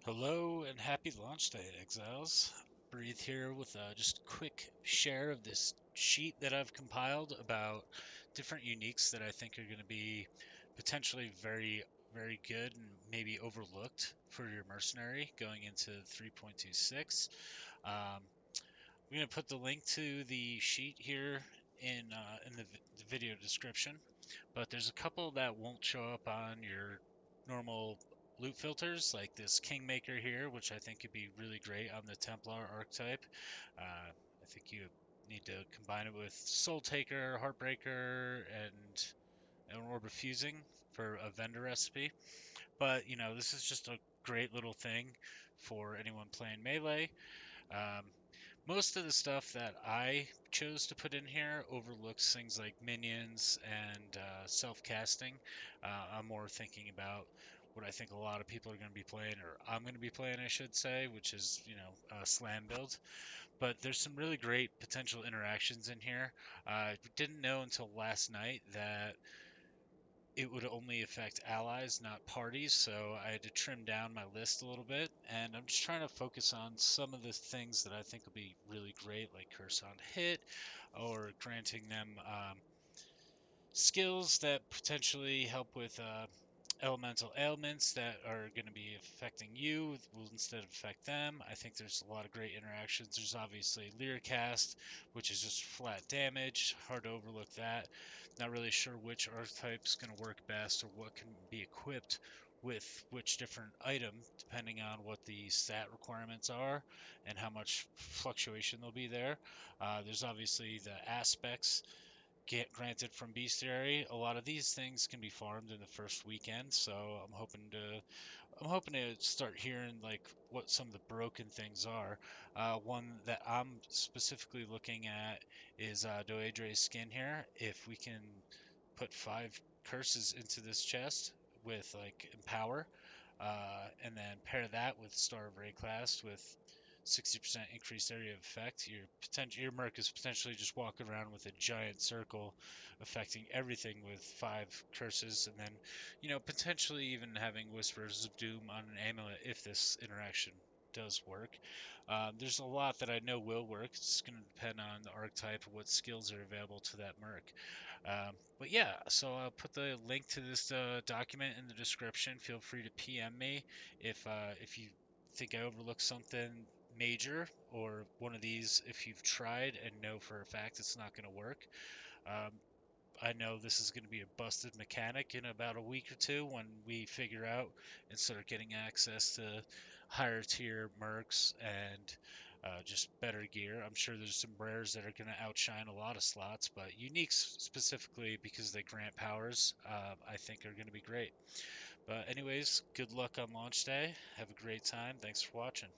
Hello and happy launch day, Exiles. Breathe here with just a quick share of this sheet that I've compiled about different uniques that I think are going to be potentially very good and maybe overlooked for your mercenary going into 3.26. Um, I'm going to put the link to the sheet here in the video description, but there's a couple that won't show up on your normal loot filters, like this Kingmaker here, which I think could be really great on the Templar archetype. I think you need to combine it with Soul Taker, Heartbreaker, and Orb of Fusing for a vendor recipe. But, this is just a great little thing for anyone playing Melee. Um, Most of the stuff that I chose to put in here overlooks things like minions and self-casting. I'm more thinking about what I think a lot of people are going to be playing, or I'm going to be playing, I should say, which is, a slam build. But there's some really great potential interactions in here. I didn't know until last night that it would only affect allies, not parties, so I had to trim down my list a little bit, and I'm just trying to focus on some of the things that I think will be really great, like Curse on Hit, or granting them skills that potentially help with elemental ailments that are going to be affecting you will instead affect them. I think there's a lot of great interactions. There's obviously Leercast, which is just flat damage. Hard to overlook that. Not really sure which archetype is going to work best or what can be equipped with which different item, depending on what the stat requirements are and how much fluctuation there'll be there. There's obviously the aspects get granted from bestiary. A lot of these things can be farmed in the first weekend, so I'm hoping to start hearing like what some of the broken things are. One that I'm specifically looking at is Doedre's skin here. If we can put 5 curses into this chest with like empower, and then pair that with Star of Rayclast with 60% increased area of effect. Your merc is potentially just walking around with a giant circle, affecting everything with 5 curses, and then potentially even having Whispers of Doom on an amulet if this interaction does work. There's a lot that I know will work. It's going to depend on the archetype and what skills are available to that merc. But yeah, so I'll put the link to this document in the description. Feel free to PM me if you think I overlooked something major or one of these if you've tried and know for a fact it's not going to work. Um, I know this is going to be a busted mechanic in about a week or two when we figure out and start getting access to higher tier mercs and just better gear. I'm sure there's some rares that are going to outshine a lot of slots, but uniques specifically because they grant powers, I think are going to be great. But anyways, good luck on launch day. Have a great time. Thanks for watching.